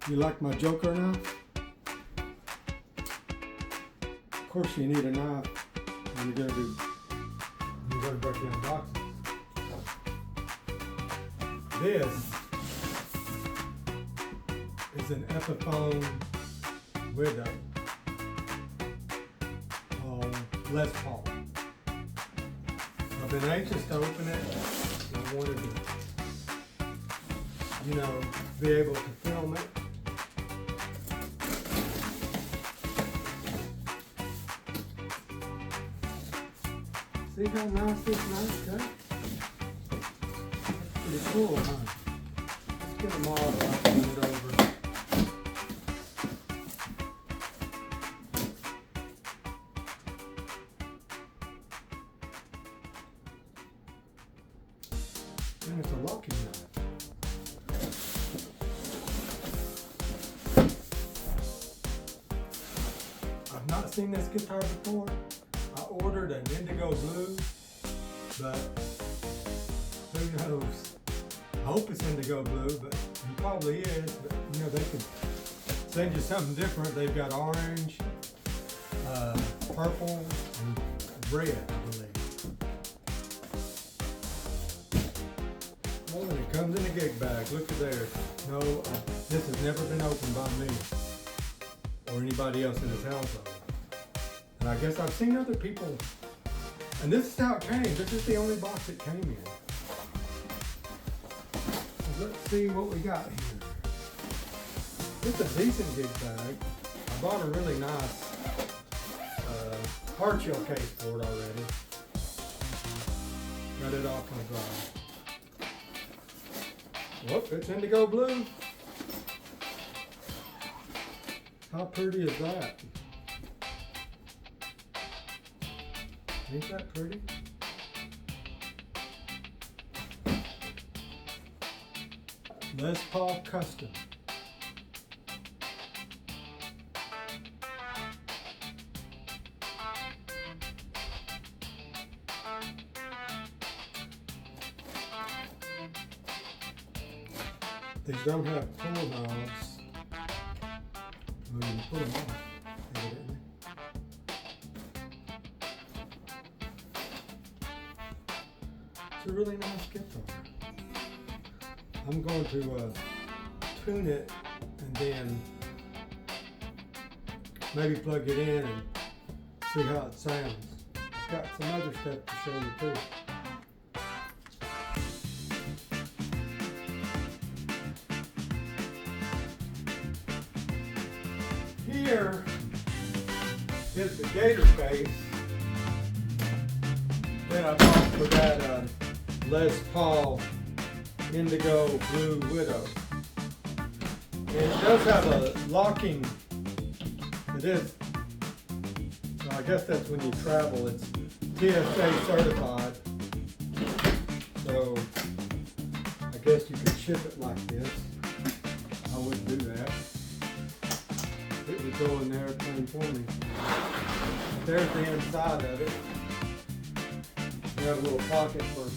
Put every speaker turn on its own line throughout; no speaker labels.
You like my Joker knife? Of course you need a knife when you're gonna break down boxes. This is an Epiphone Widow called Les Paul. I've been anxious to open it. I wanted to, be able to film it. See how nice this knife cut? That's pretty cool, huh? Let's get them all up and it over. And it's a locking knife. I've not seen this guitar before. I ordered an Indigo Blue, but who knows? I hope it's Indigo Blue, but it probably is. But they can send you something different. They've got orange, purple, and red, I believe. Oh, and it comes in a gig bag. Look at there. No, this has never been opened by me or anybody else in this household. And I guess I've seen other people, and this is how it came. This is the only box it came in. So let's see what we got here. It's a decent gig bag. I bought a really nice hard shell case for it already. Got it off my drive. Whoop, it's Indigo Blue. How pretty is that? Ain't that pretty? Les Paul Custom. These don't have pull knobs. You can pull them off, evidently. It's a really nice guitar. I'm going to tune it and then maybe plug it in and see how it sounds. I've got some other stuff to show you too. Here is the gator case that I bought for that Les Paul Indigo Blue Widow. And it does have a locking. It is. So I guess that's when you travel. It's TSA certified. So I guess you could ship it like this. I wouldn't do that. It would go in the airplane for me. There's the inside of it. You have a little pocket for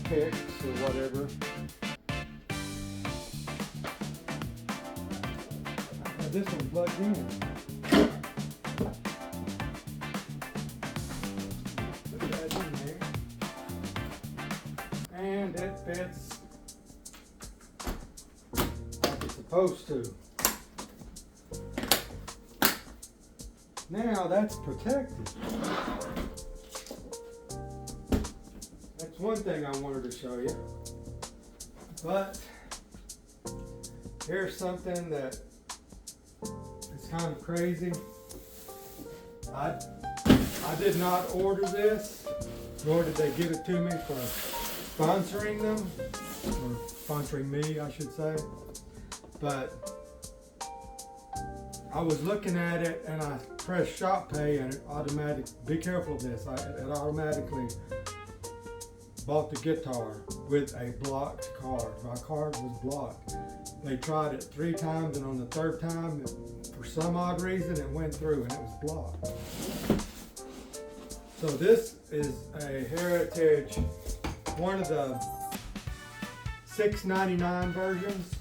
picks or whatever. Now this one plugged in. Put that in there. And it fits like it's supposed to. Now that's protected. That's one thing I wanted to show you. But here's something that is kind of crazy. I did not order this, nor did they give it to me for sponsoring them, or sponsoring me, I should say. But I was looking at it and I pressed shop pay and it be careful of this, it automatically bought the guitar with a blocked card. My card was blocked. They tried it 3 times and on the 3rd time, for some odd reason, it went through and it was blocked. So this is a Heritage, one of the $6.99 versions.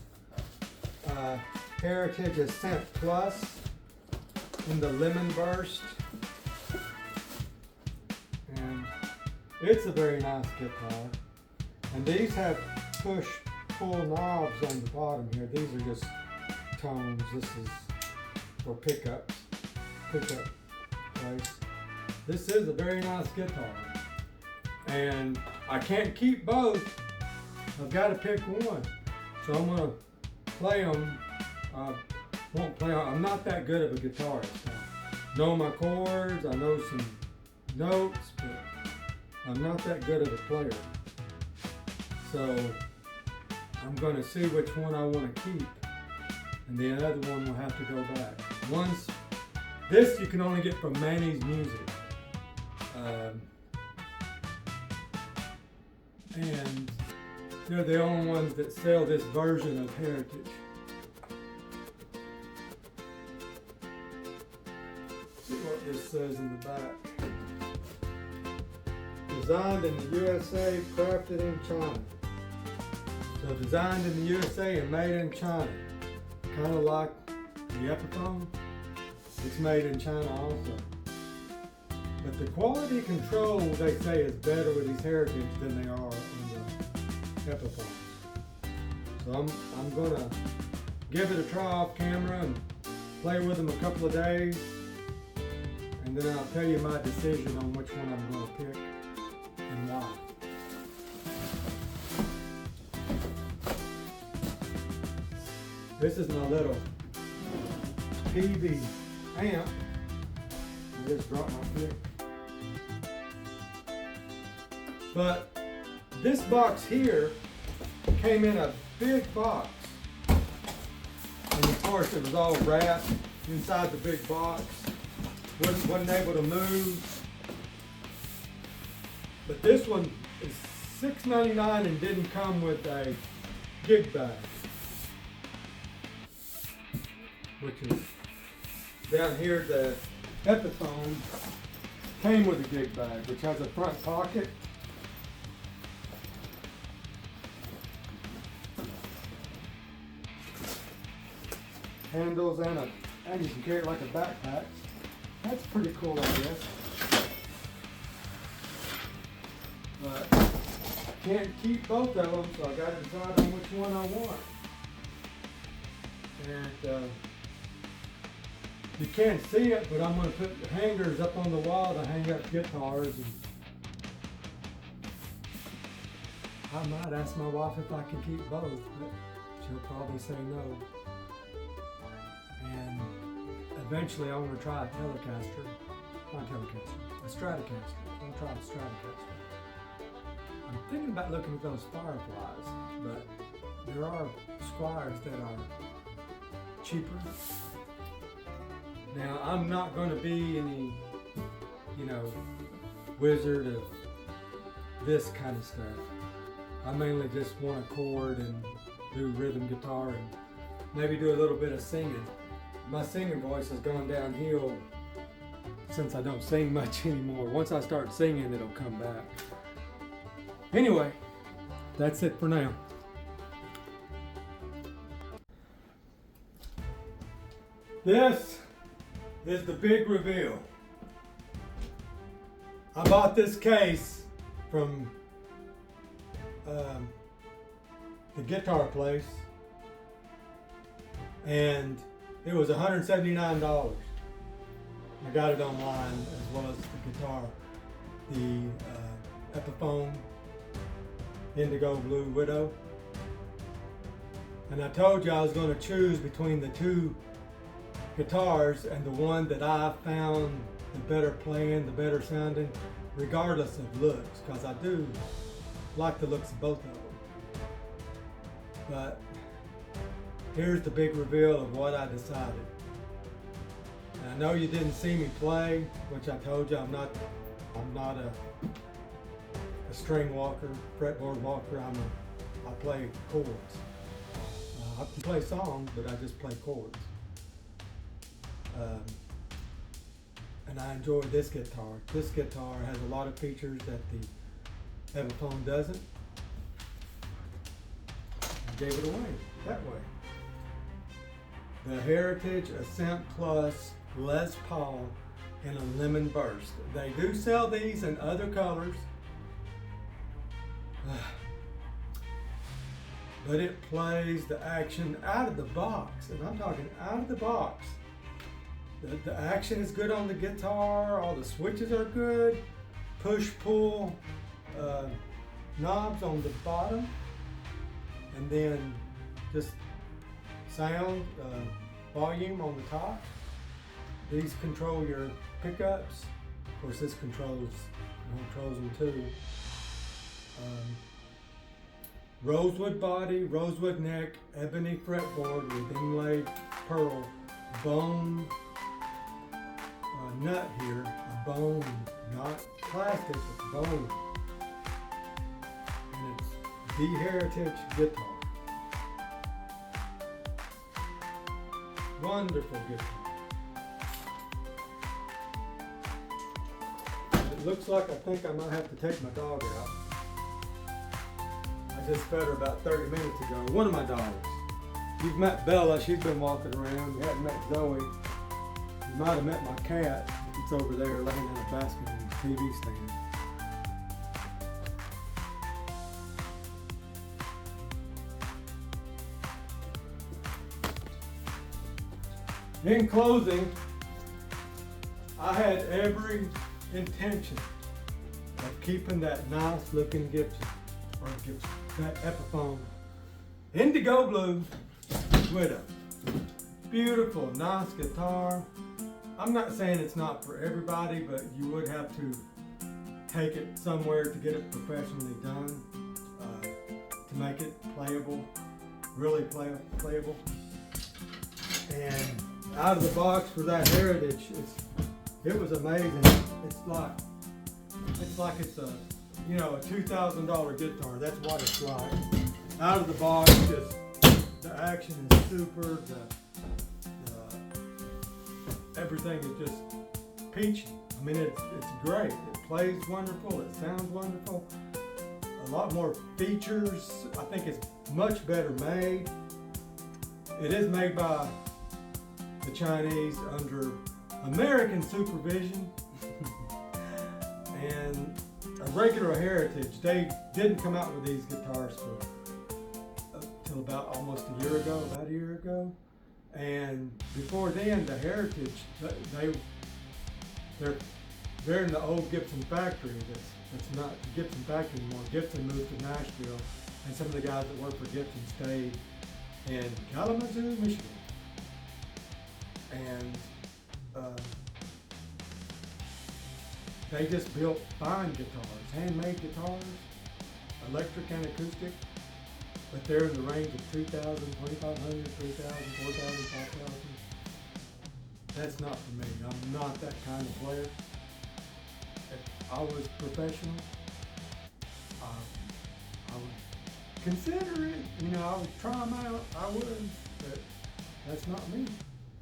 Heritage Ascent Plus in the Lemon Burst. And it's a very nice guitar. And these have push-pull knobs on the bottom here. These are just tones. This is for pickup place. This is a very nice guitar. And I can't keep both. I've got to pick one. So I'm going to play them. I won't play them. I'm not that good of a guitarist. I know my chords. I know some notes, but I'm not that good of a player. So I'm going to see which one I want to keep. And the other one will have to go back. This you can only get from Manny's Music. And they're the only ones that sell this version of Heritage. See what this says in the back. Designed in the USA, crafted in China. So designed in the USA and made in China. Kind of like the Epiphone. It's made in China also. But the quality control, they say, is better with these Heritage than they are in the Epiphones. So I'm gonna give it a try off camera and play with them a couple of days, and then I'll tell you my decision on which one I'm gonna pick and why. This is my little PV amp. I just dropped my pick. But this box here came in a big box. And of course it was all wrapped inside the big box. Wasn't able to move. But this one is $6.99 and didn't come with a gig bag. Which is down here, the Epiphone came with a gig bag, which has a front pocket. Handles and you can carry it like a backpack. That's pretty cool, I guess. But I can't keep both of them, so I got to decide on which one I want. And you can't see it, but I'm going to put hangers up on the wall to hang up guitars. And I might ask my wife if I can keep both, but she'll probably say no. And eventually I want to try a Telecaster. Not Telecaster, a Stratocaster. I'm going to try a Stratocaster. I'm thinking about looking at those Fireflies, but there are Squires that are cheaper. Now, I'm not going to be any, wizard of this kind of stuff. I mainly just want to chord and do rhythm guitar and maybe do a little bit of singing. My singing voice has gone downhill since I don't sing much anymore. Once I start singing, it'll come back. Anyway, that's it for now. This is the big reveal. I bought this case from the guitar place, and it was $179. I got it online as well as the guitar, the Epiphone Indigo Blue Widow. And I told you I was going to choose between the two guitars, and the one that I found the better playing, the better sounding, regardless of looks, because I do like the looks of both of them. But here's the big reveal of what I decided. And I know you didn't see me play, which I told you I'm not a string walker, fretboard walker. I play chords. I can play songs, but I just play chords. And I enjoy this guitar. This guitar has a lot of features that the Epiphone doesn't. I gave it away that way. the Heritage Ascent Plus Les Paul in a lemon burst. They do sell these in other colors, but it plays the action out of the box, and I'm talking out of the box. The action is good on the guitar, all the switches are good, push-pull knobs on the bottom, and then just sound, volume on the top. These control your pickups. Of course, this controls them too. Rosewood body, rosewood neck, ebony fretboard with inlaid pearl, bone nut here, a bone, not plastic, but bone. And it's the Heritage guitar. Wonderful guitar. It looks like I think I might have to take my dog out. I just fed her about 30 minutes ago. One of my dogs. You've met Bella, she's been walking around. You hadn't met Zoe. You might have met my cat. It's over there laying in a basket on the TV stand. In closing, I had every intention of keeping that nice looking that Epiphone Indigo Blue Widow. Beautiful, nice guitar. I'm not saying it's not for everybody, but you would have to take it somewhere to get it professionally done, to make it playable, really playable. And out of the box for that Heritage, it was amazing. It's like it's a $2,000 guitar. That's what it's like. Out of the box, just the action is super. Everything is just peachy. I mean, it's great. It plays wonderful. It sounds wonderful. A lot more features. I think it's much better made. It is made by the Chinese under American supervision. And a regular Heritage, they didn't come out with these guitars till about almost a year ago. And before then, the Heritage, they're in the old Gibson factory. That's not the Gibson factory anymore. Gibson moved to Nashville, and some of the guys that work for Gibson stayed in Kalamazoo, Michigan. And they just built fine guitars, handmade guitars, electric and acoustic, but they're in the range of $2,000, $2,500, $3,000, $4,000, $5,000. That's not for me. I'm not that kind of player. If I was professional, I would consider it. I would try them out. I would, but that's not me.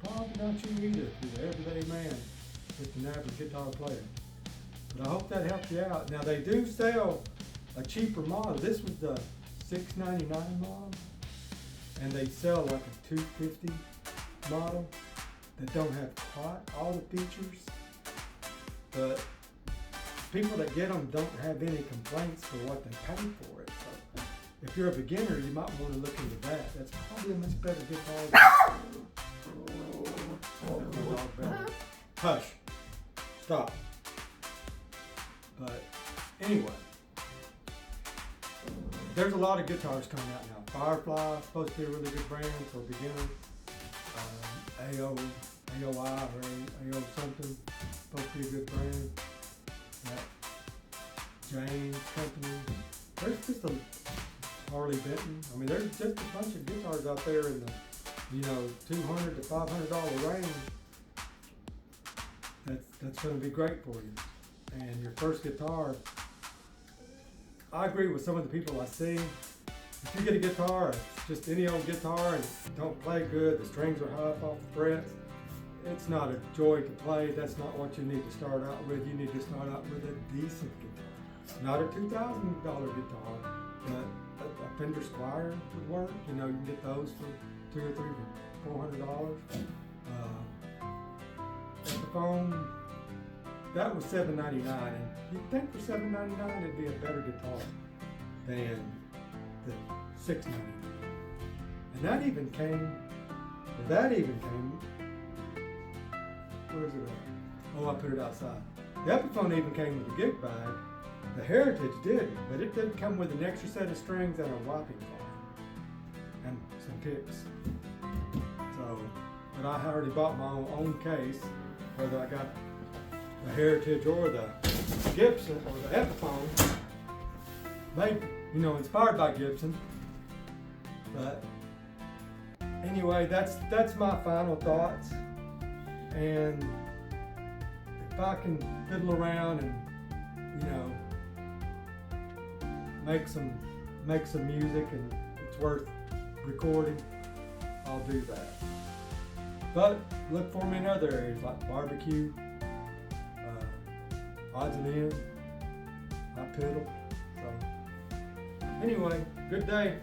Probably not you either, if you're the everyday man, just an average guitar player. But I hope that helped you out. Now, they do sell a cheaper model. This was the $699 model, and they sell like a $250 model that don't have quite all the features. But people that get them don't have any complaints for what they pay for it. So if you're a beginner, you might want to look into that. That's probably a much better guitar. Hush. Stop. But anyway, there's a lot of guitars coming out now. Firefly is supposed to be a really good brand for beginners. AOI or AO something, supposed to be a good brand. James Company. There's just a Harley Benton. I mean, there's just a bunch of guitars out there in the $200 to $500 range. That's going to be great for you. And your first guitar, I agree with some of the people I see. If you get a guitar, it's just any old guitar and don't play good, the strings are high up off the frets, it's not a joy to play. That's not what you need to start out with. You need to start out with a decent guitar. Not a $2,000 guitar, but a Fender Squire would work. You can get those for $2,000 or $3,000. $400. Epiphone, that was $799, and you'd think for $799 it'd be a better guitar than the $699. And that even came, where is it at? Oh, I put it outside. The Epiphone even came with a gig bag. The Heritage didn't, but it did come with an extra set of strings and a wiping bar and some picks. So, but I already bought my own case, whether I got the Heritage or the Gibson or the Epiphone, made, inspired by Gibson. But anyway, that's my final thoughts. And if I can fiddle around and make some music and it's worth recording, I'll do that. But look for me in other areas like barbecue, odds and ends. I piddle. So anyway, good day.